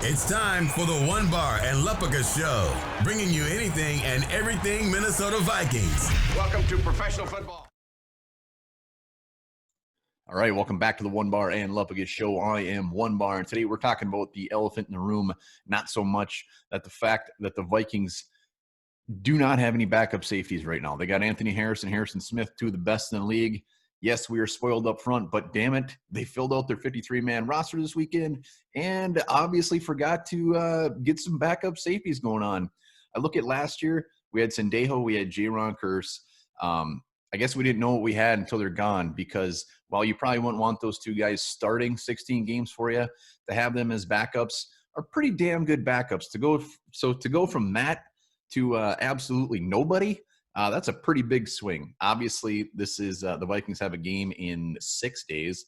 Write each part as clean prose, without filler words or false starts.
It's time for the One Bar and Lupica Show, bringing you anything and everything Minnesota Vikings. Welcome to professional football. All right, welcome back to the One Bar and Lupica Show. I am One Bar, and today we're talking about the elephant in the room, not so much that the fact that the Vikings do not have any backup safeties right now. They got Anthony Harrison, Harrison Smith, two of the best in the league. Yes, we are spoiled up front, but damn it, they filled out their 53-man roster this weekend and obviously forgot to get some backup safeties going on. I look at last year, we had Sendejo, we had J-Ron Curse. I guess we didn't know what we had until they're gone, because while you probably wouldn't want those two guys starting 16 games for you, to have them as backups are pretty damn good backups. To go from that to absolutely nobody, that's a pretty big swing. Obviously, this is the Vikings have a game in 6 days.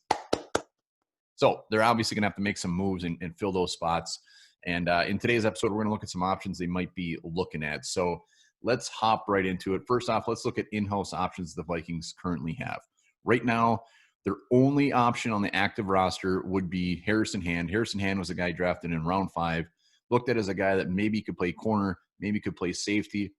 So they're obviously going to have to make some moves and fill those spots. And in today's episode, we're going to look at some options they might be looking at. So let's hop right into it. First off, let's look at in-house options the Vikings currently have. Right now, their only option on the active roster would be Harrison Hand. Harrison Hand was a guy drafted in round 5, looked at as a guy that maybe could play corner, maybe could play safety.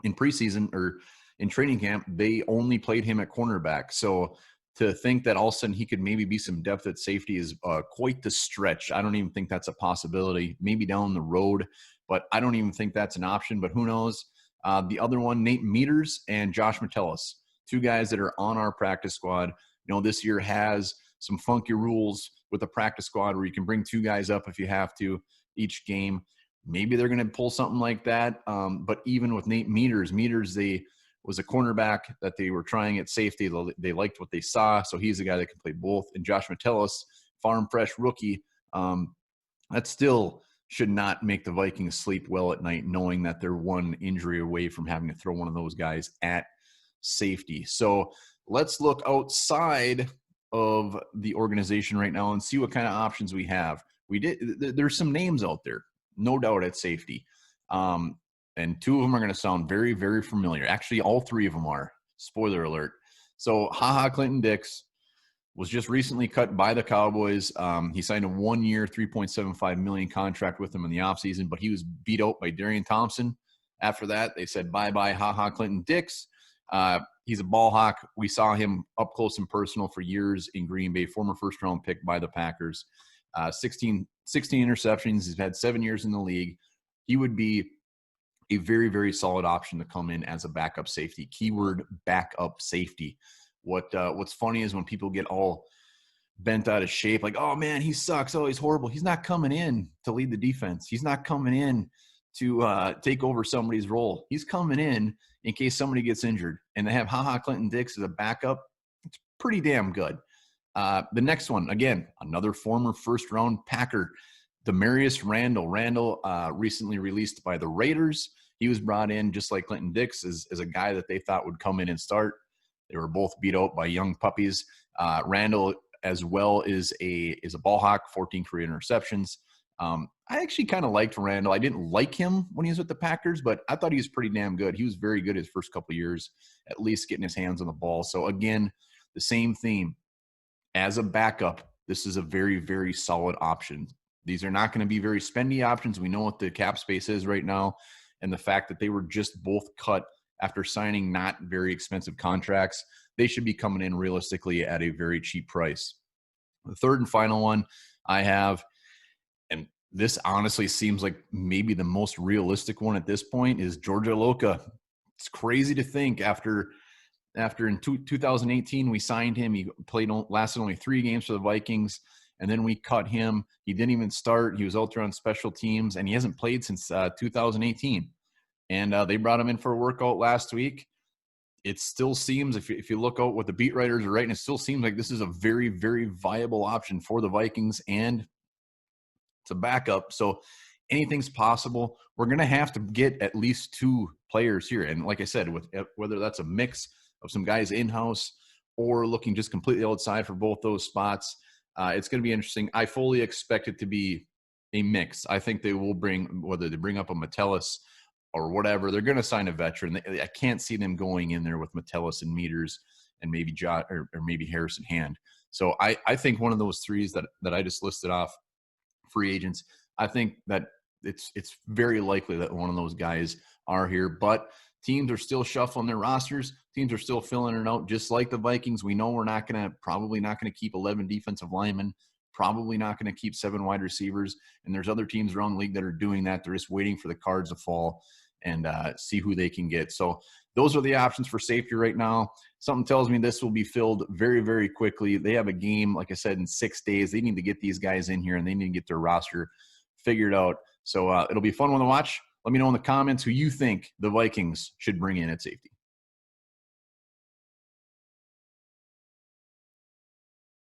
In preseason or in training camp, they only played him at cornerback. So to think that all of a sudden he could maybe be some depth at safety is quite the stretch. I don't even think that's a possibility. Maybe down the road, but I don't even think that's an option, but who knows? The other one, Nate Meters and Josh Mattellus, two guys that are on our practice squad. You know, this year has some funky rules with the practice squad where you can bring two guys up if you have to each game. Maybe they're going to pull something like that. But even with Nate Meters, was a cornerback that they were trying at safety. They liked what they saw, so he's a guy that can play both. And Josh Mattellus, farm fresh rookie, that still should not make the Vikings sleep well at night, knowing that they're one injury away from having to throw one of those guys at safety. So let's look outside of the organization right now and see what kind of options we have. There's some names out there, no doubt, at safety. And two of them are going to sound very, very familiar. Actually, all three of them are. Spoiler alert. So, Clinton Dix was just recently cut by the Cowboys. He signed a 1-year, $3.75 million contract with them in the offseason, but he was beat out by Darian Thompson. After that, they said bye-bye, Clinton Dix. He's a ball hawk. We saw him up close and personal for years in Green Bay, former first-round pick by the Packers. 16 interceptions. He's had 7 years in the league. He would be a very, very solid option to come in as a backup safety. Keyword backup safety. What's funny is when people get all bent out of shape, like, oh man, he sucks. Oh, he's horrible. He's not coming in to lead the defense. He's not coming in to take over somebody's role. He's coming in case somebody gets injured. And to have Clinton Dix as a backup, it's pretty damn good. The next one, again, another former first-round Packer, Demarius Randall. Randall, recently released by the Raiders. He was brought in, just like Clinton Dix, as a guy that they thought would come in and start. They were both beat out by young puppies. Randall, as well, is a ball hawk, 14 career interceptions. I actually kind of liked Randall. I didn't like him when he was with the Packers, but I thought he was pretty damn good. He was very good his first couple of years, at least getting his hands on the ball. So, again, the same theme. As a backup, this is a very, very solid option. These are not going to be very spendy options. We know what the cap space is right now, and the fact that they were just both cut after signing not very expensive contracts, they should be coming in realistically at a very cheap price. The third and final one I have, and this honestly seems like maybe the most realistic one at this point, is Georgia Loca. It's crazy to think after in 2018, we signed him. He lasted only 3 games for the Vikings, and then we cut him. He didn't even start. He was out there on special teams, and he hasn't played since 2018. And they brought him in for a workout last week. It still seems, if you look out what the beat writers are writing, it still seems like this is a very, very viable option for the Vikings, and it's a backup. So anything's possible. We're going to have to get at least 2 players here. And like I said, whether that's a mix of some guys in-house or looking just completely outside for both those spots, it's going to be interesting. I fully expect it to be a mix. I think they will whether they bring up a Mattellus or whatever, they're going to sign a veteran. I can't see them going in there with Mattellus and Meters and maybe John or maybe Harrison Hand. So I think one of those threes that I just listed off, free agents, I think that it's very likely that one of those guys are here, but teams are still shuffling their rosters. Teams are still filling it out, just like the Vikings. We know we're probably not going to keep 11 defensive linemen, probably not going to keep 7 wide receivers. And there's other teams around the league that are doing that. They're just waiting for the cards to fall and see who they can get. So those are the options for safety right now. Something tells me this will be filled very, very quickly. They have a game, like I said, in 6 days. They need to get these guys in here, and they need to get their roster figured out. So it'll be a fun one to watch. Let me know in the comments who you think the Vikings should bring in at safety.